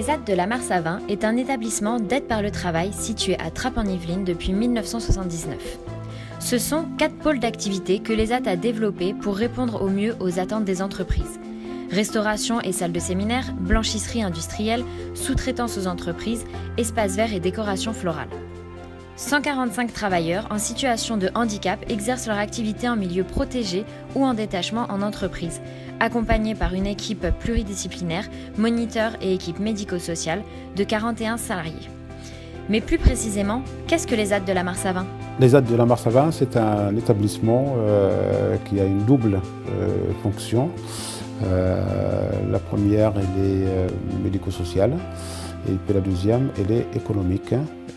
L'ESAT de la Marse-à-Vin est un établissement d'aide par le travail situé à Trappes-en-Yvelines depuis 1979. Ce sont 4 pôles d'activité que l'ESAT a développés pour répondre au mieux aux attentes des entreprises. Restauration et salle de séminaire, blanchisserie industrielle, sous-traitance aux entreprises, espaces verts et décoration florale. 145 travailleurs en situation de handicap exercent leur activité en milieu protégé ou en détachement en entreprise, accompagnés par une équipe pluridisciplinaire, moniteurs et équipe médico-sociale de 41 salariés. Mais plus précisément, qu'est-ce que l'ESAT de la Marse-à-Vin ? L'ESAT de la Marse-à-Vin, c'est un établissement qui a une double fonction. La première, elle est médico-sociale, et puis la deuxième, elle est économique,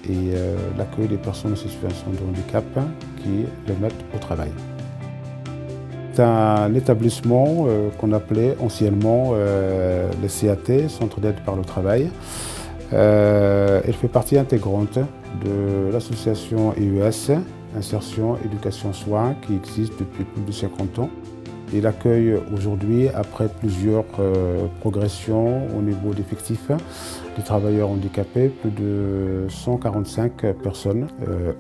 et l'accueil des personnes en situation de handicap qui les mettent au travail. C'est un établissement qu'on appelait anciennement le CAT, Centre d'aide par le travail. Elle fait partie intégrante de l'association EES, Insertion, Éducation, Soins, qui existe depuis plus de 50 ans. Il accueille aujourd'hui, après plusieurs progressions au niveau d'effectifs, des travailleurs handicapés, plus de 145 personnes,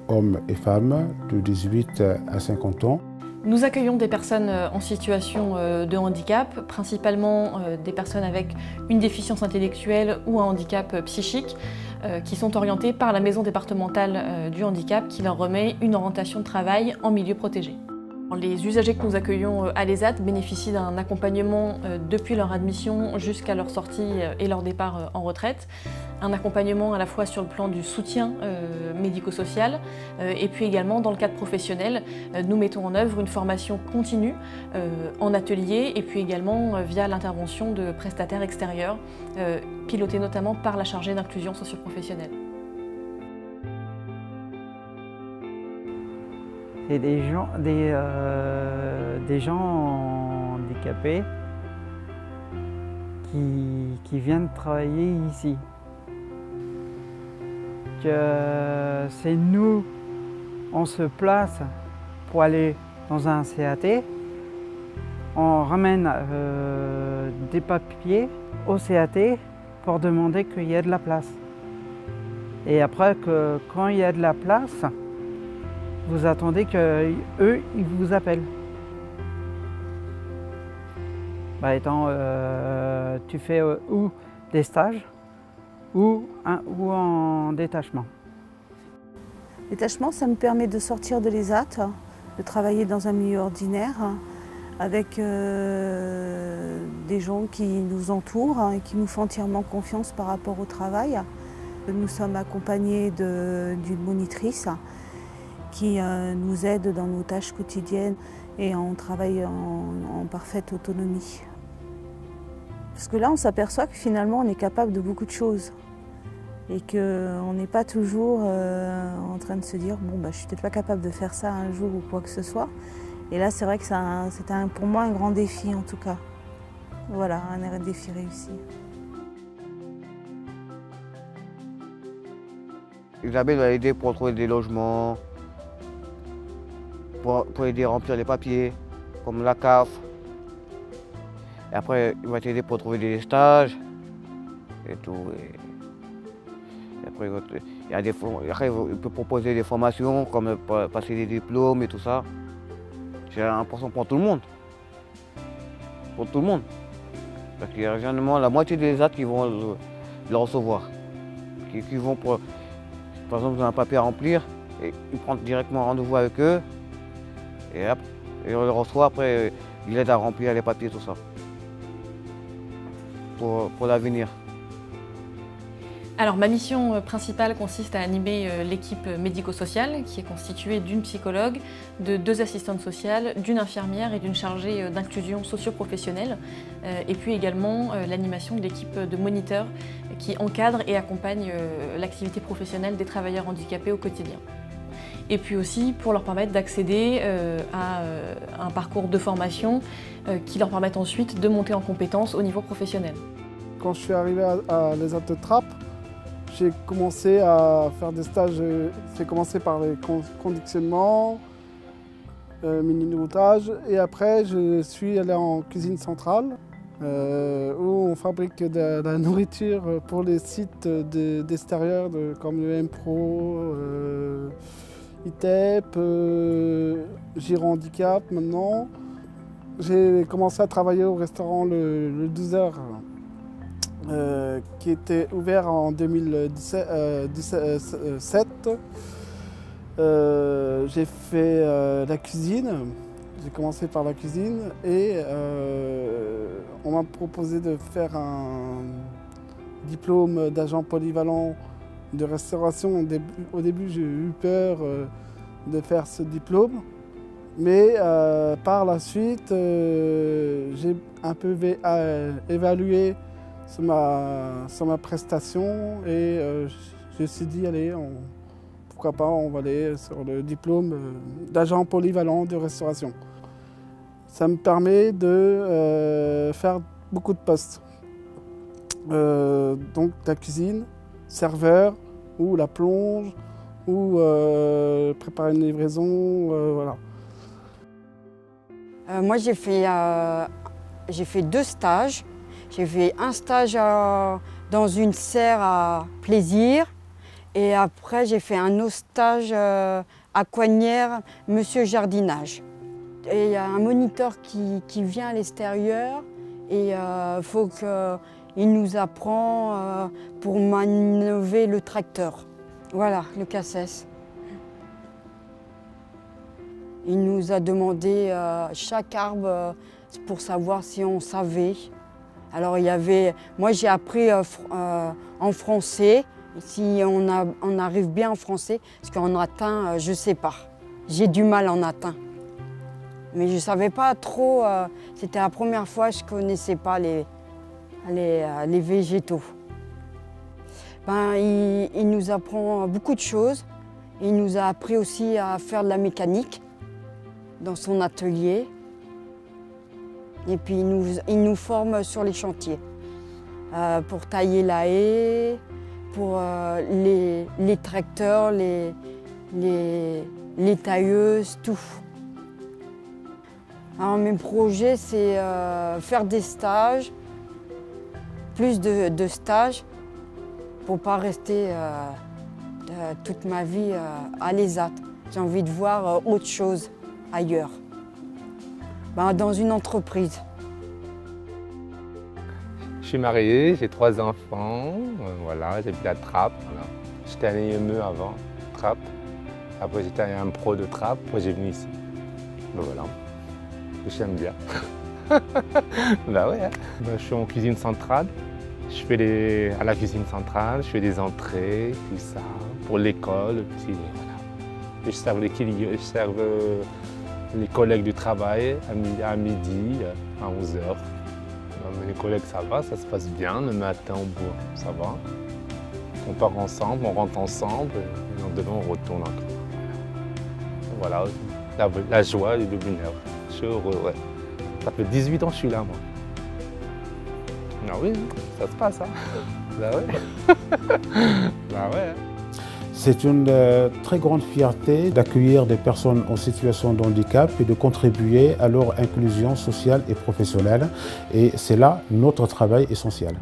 hommes et femmes, de 18 à 50 ans. Nous accueillons des personnes en situation de handicap, principalement des personnes avec une déficience intellectuelle ou un handicap psychique, qui sont orientées par la maison départementale du handicap qui leur remet une orientation de travail en milieu protégé. Les usagers que nous accueillons à l'ESAT bénéficient d'un accompagnement depuis leur admission jusqu'à leur sortie et leur départ en retraite. Un accompagnement à la fois sur le plan du soutien médico-social et puis également dans le cadre professionnel, nous mettons en œuvre une formation continue en atelier et puis également via l'intervention de prestataires extérieurs, pilotés notamment par la chargée d'inclusion socio-professionnelle. C'est des gens handicapés qui viennent travailler ici. C'est nous, on se place pour aller dans un CAT, on ramène des papiers au CAT pour demander qu'il y ait de la place. Et après, quand il y a de la place, vous attendez qu'eux, ils vous appellent. Tu fais ou des stages ou en détachement. Détachement, ça me permet de sortir de l'ESAT, de travailler dans un milieu ordinaire avec des gens qui nous entourent et qui nous font entièrement confiance par rapport au travail. Nous sommes accompagnés d'une monitrice qui nous aide dans nos tâches quotidiennes et on travaille en parfaite autonomie. Parce que là, on s'aperçoit que finalement, on est capable de beaucoup de choses et qu'on n'est pas toujours en train de se dire « bon, je suis peut-être pas capable de faire ça un jour ou quoi que ce soit ». Et là, c'est vrai que c'était pour moi un grand défi en tout cas. Voilà, un défi réussi. Isabelle va aider pour trouver des logements, pour aider à remplir les papiers, comme la CAF. Et après, il va t'aider pour trouver des stages et tout. Et après, il peut proposer des formations, comme passer des diplômes et tout ça. C'est important pour tout le monde. Pour tout le monde. Parce qu'il y a généralement la moitié des ESAT qui vont le recevoir. Qui vont, par exemple, ils ont un papier à remplir, et ils prennent directement rendez-vous avec eux. Et après, on le reçoit, après, il aide à remplir les papiers, tout ça. Pour l'avenir. Alors ma mission principale consiste à animer l'équipe médico-sociale qui est constituée d'une psychologue, de 2 assistantes sociales, d'une infirmière et d'une chargée d'inclusion socio-professionnelle. Et puis également l'animation de l'équipe de moniteurs qui encadre et accompagne l'activité professionnelle des travailleurs handicapés au quotidien. Et puis aussi pour leur permettre d'accéder à un parcours de formation qui leur permette ensuite de monter en compétences au niveau professionnel. Quand je suis arrivé à l'ESAT de Trappes, j'ai commencé à faire des stages. J'ai commencé par les conditionnements, mini-noutage, et après je suis allé en cuisine centrale. où on fabrique de la nourriture pour les sites d'extérieur comme le M-Pro, ITEP, Giro Handicap maintenant. J'ai commencé à travailler au restaurant le 12h qui était ouvert en 2017. J'ai fait la cuisine. J'ai commencé par la cuisine et on m'a proposé de faire un diplôme d'agent polyvalent de restauration. Au début, j'ai eu peur de faire ce diplôme, mais par la suite, j'ai un peu évalué sur ma prestation et je me suis dit, allez, pourquoi pas, on va aller sur le diplôme d'agent polyvalent de restauration. Ça me permet de faire beaucoup de postes. Donc la cuisine, serveur, ou la plonge, ou préparer une livraison, voilà. Moi j'ai fait 2 stages. J'ai fait un stage dans une serre à Plaisir et après j'ai fait un autre stage à Coignères, Monsieur Jardinage. Et il y a un moniteur qui vient à l'extérieur et il faut qu'il nous apprend pour manœuvrer le tracteur. Voilà, le CACES. Il nous a demandé chaque arbre pour savoir si on savait. Alors moi j'ai appris en français, si on arrive bien en français, parce qu'en latin, je ne sais pas. J'ai du mal en latin. Mais je ne savais pas trop, c'était la première fois que je ne connaissais pas les végétaux. Il nous apprend beaucoup de choses. Il nous a appris aussi à faire de la mécanique dans son atelier. Et puis il nous forme sur les chantiers pour tailler la haie, pour les tracteurs, les tailleuses, tout. Alors, mes projets, c'est faire des stages, plus de stages, pour ne pas rester toute ma vie à l'ESAT. J'ai envie de voir autre chose ailleurs, dans une entreprise. Je suis marié, j'ai 3 enfants, voilà, j'habite à Trappes. Voilà. J'étais à l'IME avant, Trappes. Après j'étais un pro de Trappes, après j'ai venu ici. Voilà. J'aime bien. Bah ouais. Je suis en cuisine centrale. Je fais à la cuisine centrale, je fais des entrées, tout ça, pour l'école, voilà. Et je serve les collègues du travail à midi, à 11h. Les collègues, ça va, ça se passe bien. Le matin, ça va. On part ensemble, on rentre ensemble, et le lendemain, on retourne encore. Voilà, la joie et le bonheur. Je suis heureux, ouais. Ça fait 18 ans que je suis là, moi. Ah oui, ça se passe, hein. Bah ouais. Bah ouais. C'est une très grande fierté d'accueillir des personnes en situation de handicap et de contribuer à leur inclusion sociale et professionnelle. Et c'est là notre travail essentiel.